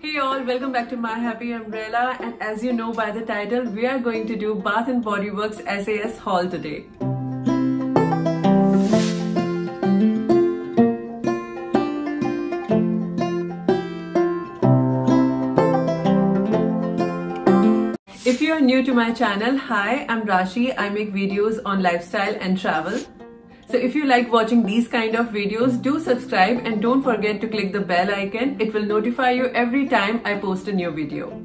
Hey all, welcome back to My Happy Umbrella, and as you know by the title, we are going to do Bath & Body Works SAS haul today. If you are new to my channel, hi, I'm Rashi. I make videos on lifestyle and travel. So if you like watching these kind of videos, do subscribe and don't forget to click the bell icon. It will notify you every time I post a new video.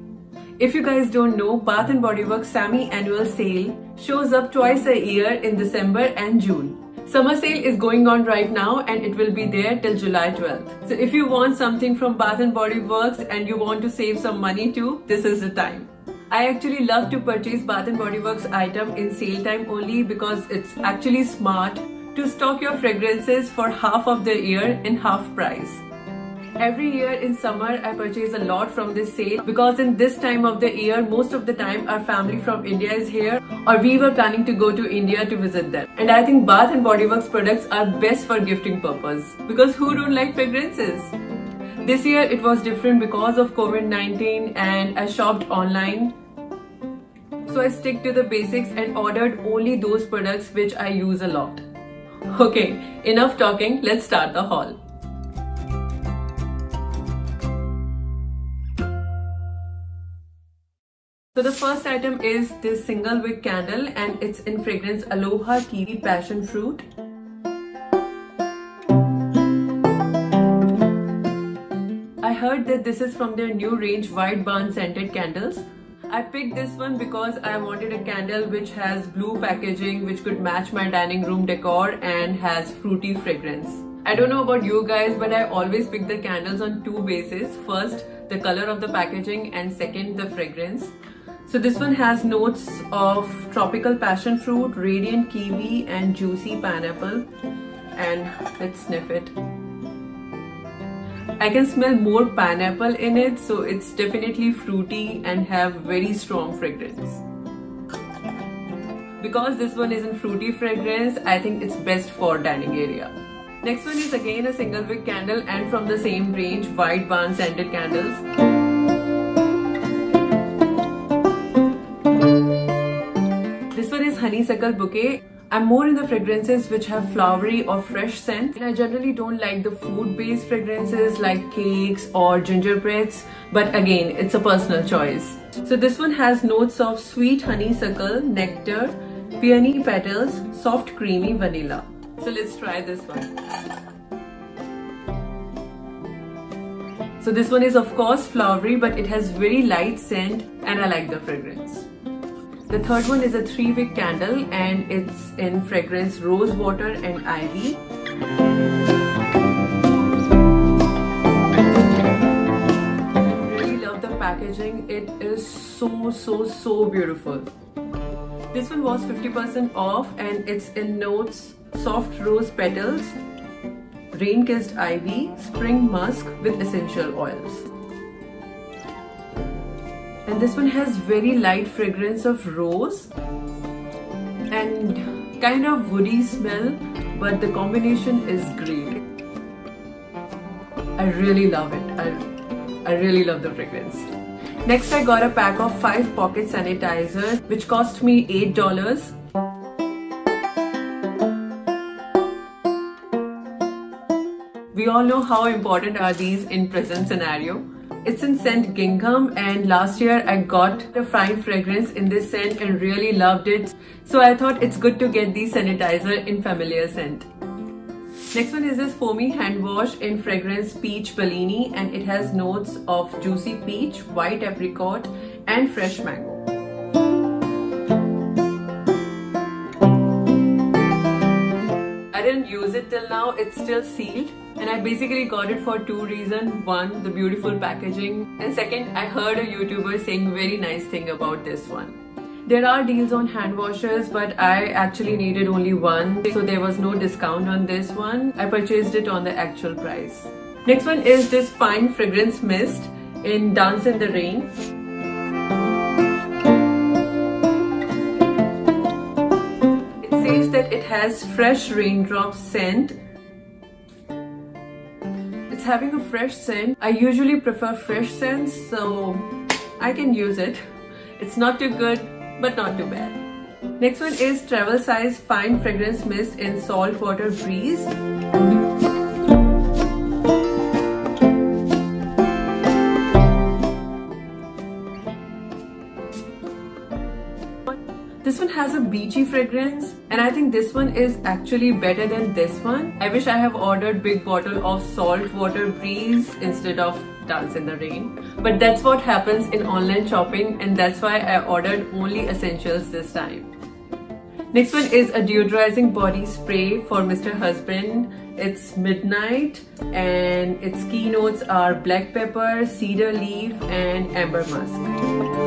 If you guys don't know, Bath & Body Works semi-annual sale shows up twice a year in December and June. Summer sale is going on right now and it will be there till July 12th. So if you want something from Bath & Body Works and you want to save some money too, this is the time. I actually love to purchase Bath & Body Works item in sale time only because it's actually smart to stock your fragrances for half of the year in half price. Every year in summer I purchase a lot from this sale because in this time of the year most of the time our family from India is here or we were planning to go to India to visit them. And I think Bath & Body Works products are best for gifting purpose because who don't like fragrances? This year it was different because of COVID-19 and I shopped online. So I stick to the basics and ordered only those products which I use a lot. Okay, enough talking, let's start the haul. So the first item is this single wick candle and it's in fragrance Aloha Kiwi Passion Fruit. I heard that this is from their new range White Barn scented candles. I picked this one because I wanted a candle which has blue packaging which could match my dining room decor and has fruity fragrance. I don't know about you guys, but I always pick the candles on two bases. First, the color of the packaging and second, the fragrance. So this one has notes of tropical passion fruit, radiant kiwi and juicy pineapple. And let's sniff it. I can smell more pineapple in it, so it's definitely fruity and have very strong fragrance. Because this one isn't fruity fragrance, I think it's best for dining area. Next one is again a single wick candle and from the same range, White Barn scented candles. This one is Honeysuckle Bouquet. I'm more in the fragrances which have flowery or fresh scent, and I generally don't like the food-based fragrances like cakes or gingerbreads, but again, it's a personal choice. So this one has notes of sweet honeysuckle, nectar, peony petals, soft creamy vanilla. So let's try this one. So this one is of course flowery, but it has very light scent and I like the fragrance. The third one is a 3-wick candle and it's in fragrance Rose Water and Ivy. I really love the packaging. It is so beautiful. This one was 50% off and it's in notes soft rose petals, rain-kissed ivy, spring musk with essential oils. And this one has very light fragrance of rose and kind of woody smell, but the combination is great. I really love it. I really love the fragrance. Next I got a pack of 5 pocket sanitizers which cost me $8. We all know how important are these in present scenario. It's in scent gingham and last year I got a fine fragrance in this scent and really loved it. So I thought it's good to get the sanitizer in familiar scent. Next one is this foamy hand wash in fragrance Peach Bellini and it has notes of juicy peach, white apricot and fresh mango. I didn't use it till now, it's still sealed. And I basically got it for 2 reasons. One, the beautiful packaging. And second, I heard a YouTuber saying very nice thing about this one. There are deals on hand washers, but I actually needed only one. So there was no discount on this one. I purchased it on the actual price. Next one is this fine fragrance mist in Dance in the Rain. It says that it has fresh raindrop scent. having a fresh scent. I usually prefer fresh scents, so I can use it. It's not too good, but not too bad. Next one is Travel Size Fine Fragrance Mist in Saltwater Breeze. This one has a beachy fragrance, and I think this one is actually better than this one. I wish I have ordered big bottle of Saltwater Breeze instead of Dance in the Rain. But that's what happens in online shopping, and that's why I ordered only essentials this time. Next one is a deodorizing body spray for Mr. Husband. It's Midnight, and its key notes are black pepper, cedar leaf, and amber musk.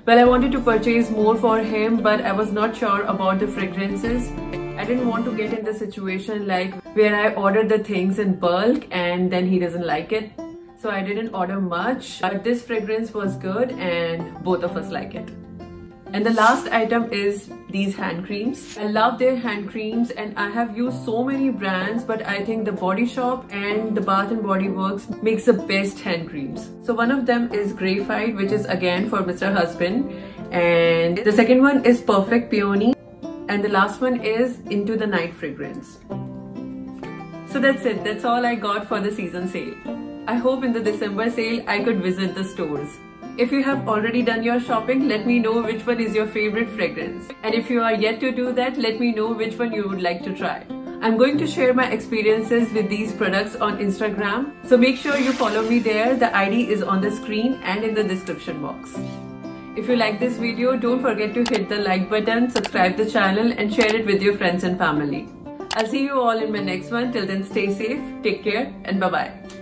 Well, I wanted to purchase more for him, but I was not sure about the fragrances. I didn't want to get in the situation like where I ordered the things in bulk and then he doesn't like it. So I didn't order much, but this fragrance was good and both of us like it. And the last item is these hand creams. I love their hand creams and I have used so many brands, but I think the Body Shop and the Bath & Body Works makes the best hand creams. So one of them is Graphite, which is again for Mr. Husband. And the second one is Perfect Peony. And the last one is Into the Night fragrance. So that's it. That's all I got for the season sale. I hope in the December sale I could visit the stores. If you have already done your shopping, let me know which one is your favorite fragrance. And if you are yet to do that, let me know which one you would like to try. I'm going to share my experiences with these products on Instagram. So make sure you follow me there. The ID is on the screen and in the description box. If you like this video, don't forget to hit the like button, subscribe the channel and share it with your friends and family. I'll see you all in my next one. Till then, stay safe, take care and bye-bye.